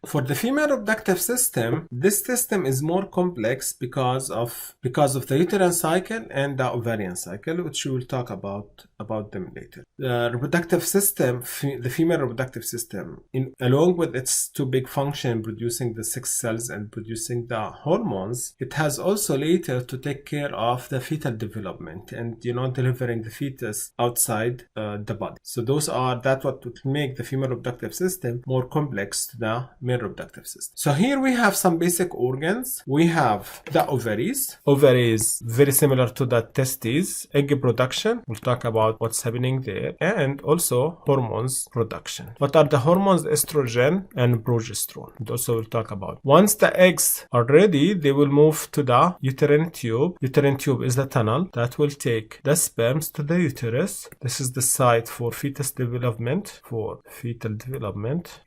For the female reproductive system, this system is more complex because of the uterine cycle and the ovarian cycle, which we will talk about them later. The reproductive system, the female reproductive system, along with its two big functions, producing the sex cells and producing the hormones, it has also later to take care of the fetal development and delivering the fetus outside the body. So that's what would make the female reproductive system more complex to the male reproductive system. So here we have some basic organs. We have the ovaries. Ovaries, very similar to the testes. Egg production, we'll talk about what's happening there, and also hormones production. What are the hormones? Estrogen and progesterone. And also we'll talk about. Once the eggs are ready, they will move to the uterine tube. Uterine tube is the tunnel that will take the sperms to the uterus. This is the site for fetal development,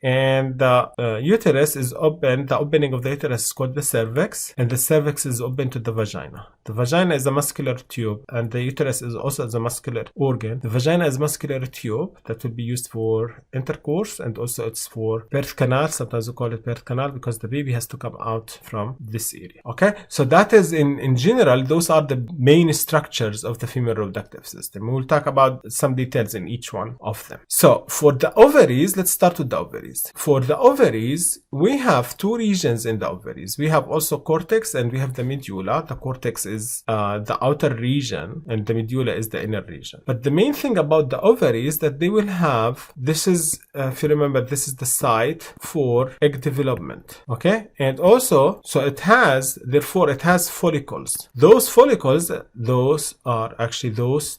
and the uterus is open. The opening of the uterus is called the cervix, and the cervix is open to the vagina. The vagina is a muscular tube, and the uterus is also a muscular organ. The vagina is a muscular tube that will be used for intercourse, and also it's for birth canal. Sometimes we call it birth canal because the baby has to come out from this area. Okay, so that is in general, those are the main structures of the female reproductive system. We will talk about some details in each one of them. So for the ovaries, let's start with the ovaries. For the ovaries, we have two regions in the ovaries. We have also cortex and we have the medulla. The cortex is the outer region and the medulla is the inner region. But the main thing about the ovary is that they will have, this is, if you remember, this is the site for egg development. Okay, and also, so it has, therefore it has follicles. Those follicles, those are actually those.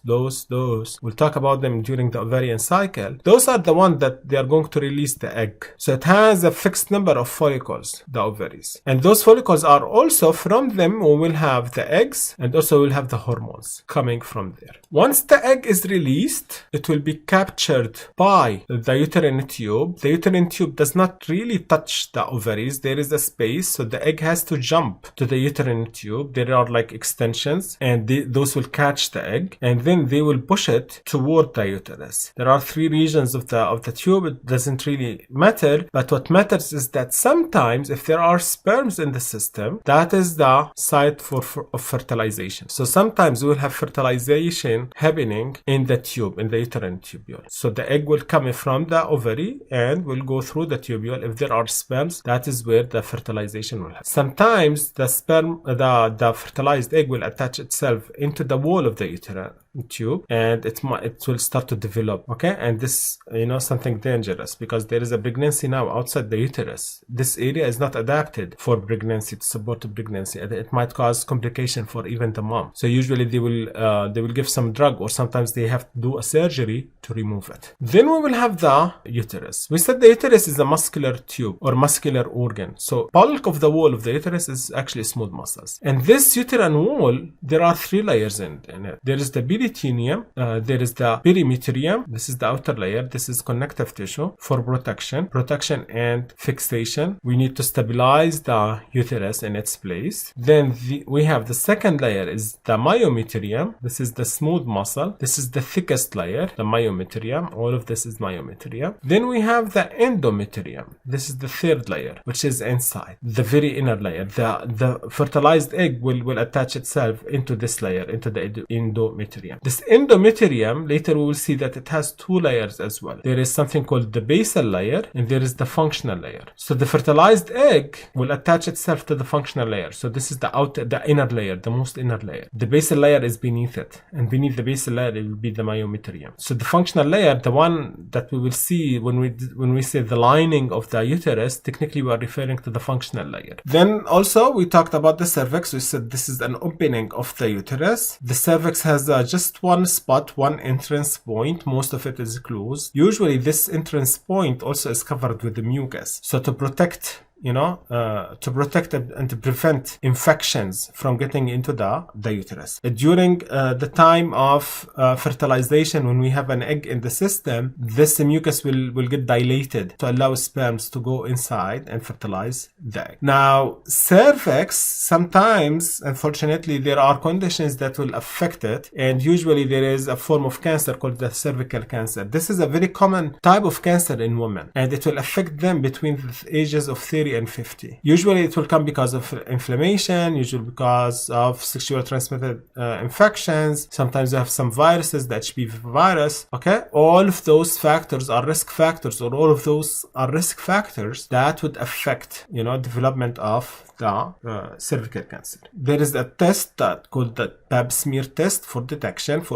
We'll talk about them during the ovarian cycle. Those are the ones that they are going to release the egg. So it has a fixed number of follicles, the ovaries. And those follicles are also, from them we will have the eggs, and also we'll have the hormones coming from there. Once the egg is released, it will be captured by the uterine tube. The uterine tube does not really touch the ovaries. There is a space, so the egg has to jump to the uterine tube. There are like extensions, and those will catch the egg, and then they will push it toward the uterus. There are three regions of the tube. It doesn't really matter, but what matters is that sometimes if there are sperms in the system, that is the site of fertilization. So sometimes we will have fertilization happening in the tube, in the uterine tubule. So the egg will come from the ovary and will go through the tubule. If there are sperms, that is where the fertilization will happen. Sometimes the sperm, the fertilized egg will attach itself into the wall of the uterine tube, and it will start to develop. Okay, and this something dangerous because there is a pregnancy now outside the uterus. This area is not adapted for pregnancy, to support pregnancy. It might cause complication for even the mom. So usually they will give some drug, or sometimes they have to do a surgery to remove it. Then we will have the uterus. We said the uterus is a muscular tube or muscular organ. So bulk of the wall of the uterus is actually smooth muscles. And this uterine wall, there are three layers in it. There is the peritoneum, there is the perimetrium. This is the outer layer. This is connective tissue for protection and fixation. We need to stabilize the uterus in its place. Then we have the second layer is the myometrium. This is the smooth muscle. This is the thickest layer, the myometrium. All of this is myometrium. Then we have the endometrium. This is the third layer, which is inside, the very inner layer. The fertilized egg will attach itself into this layer, into the endometrium. This endometrium, later we will see that it has two layers as well. There is something called the basal layer, and there is the functional layer. So the fertilized egg will attach itself to the functional layer. So this is the inner layer, the most inner layer. The basal layer is beneath it, and beneath the basal layer it will be the myometrium. So the functional layer, the one that we will see when we say the lining of the uterus, technically we are referring to the functional layer. Then also we talked about the cervix. We said this is an opening of the uterus. The cervix has just one spot, one entrance point. Most of it is closed. Usually this entrance point also is covered with the mucus. So to protect to protect and to prevent infections from getting into the uterus. During the time of fertilization, when we have an egg in the system, this mucus will get dilated to allow sperms to go inside and fertilize the egg. Now, cervix, sometimes, unfortunately, there are conditions that will affect it, and usually there is a form of cancer called the cervical cancer. This is a very common type of cancer in women, and it will affect them between the ages of 30 and 50. Usually it will come because of inflammation, usually because of sexually transmitted infections. Sometimes you have some viruses, the HPV virus. Okay, all of those factors are risk factors, or all of those are risk factors that would affect, development of the cervical cancer. There is a test called the Pap smear test for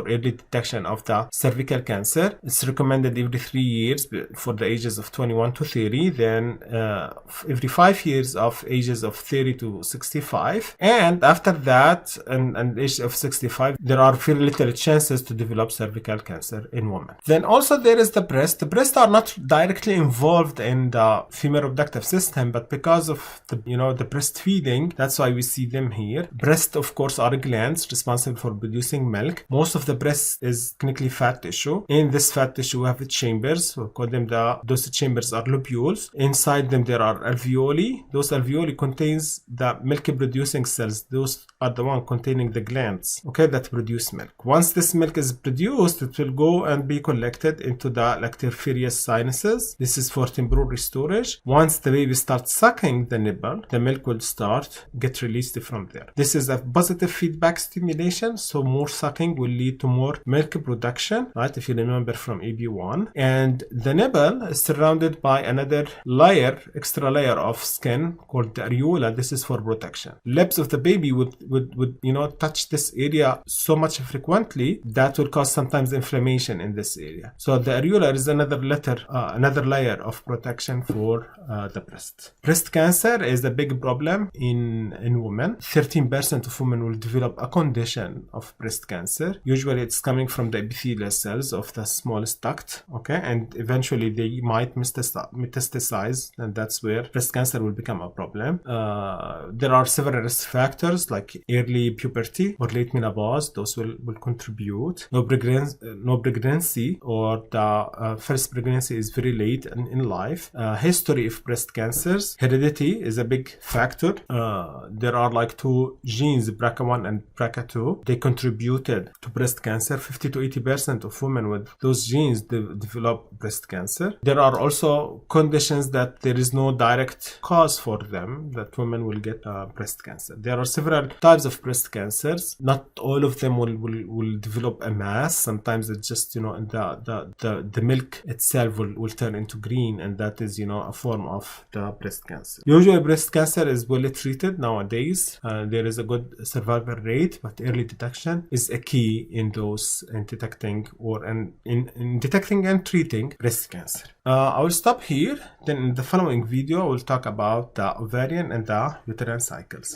early detection of the cervical cancer. It's recommended every 3 years for the ages of 21 to 30, then every 5 years of ages of 30 to 65, and after that, and age of 65, there are very little chances to develop cervical cancer in women. Then also there is the breast. The breasts are not directly involved in the female reproductive system, but because of the breastfeeding, that's why we see them here. Breast, of course, are glands responsible for producing milk. Most of the breast is clinically fat tissue. In this fat tissue, we have chambers. We call them those chambers are lobules. Inside them, there are alveoli. Those alveoli contains the milk-producing cells. Those are the one containing the glands, that produce milk. Once this milk is produced, it will go and be collected into the lactiferous sinuses. This is for temporary storage. Once the baby starts sucking the nipple, the milk will get released from there. This is a positive feedback stimulation, so more sucking will lead to more milk production, right? If you remember from EB1. And the nipple is surrounded by another extra layer of skin called the areola. This is for protection. Lips of the baby would touch this area so much frequently that will cause sometimes inflammation in this area. So the areola is another layer of protection for the breast. Breast cancer is a big problem in women. 13% of women will develop a condition of breast cancer. Usually it's coming from the epithelial cells of the smallest duct, and eventually they might metastasize, and that's where breast cancer will become a problem. There are several risk factors like early puberty or late menopause. Those will contribute. No pregnancy, or the first pregnancy is very late in life. History of breast cancers. Heredity is a big factor. There are like 2 genes, BRCA1 and BRCA2. They contributed to breast cancer. 50 to 80% of women with those genes develop breast cancer. There are also conditions that there is no direct cause for them, that women will get breast cancer. There are several types of breast cancers. Not all of them will develop a mass. Sometimes it's just, the milk itself will turn into green, and that is, a form of the breast cancer. Usually breast cancer is well treated nowadays. There is a good survival rate, but early detection is a key in detecting and treating breast cancer. I will stop here. Then in the following video, I will talk about the ovarian and the uterine cycles.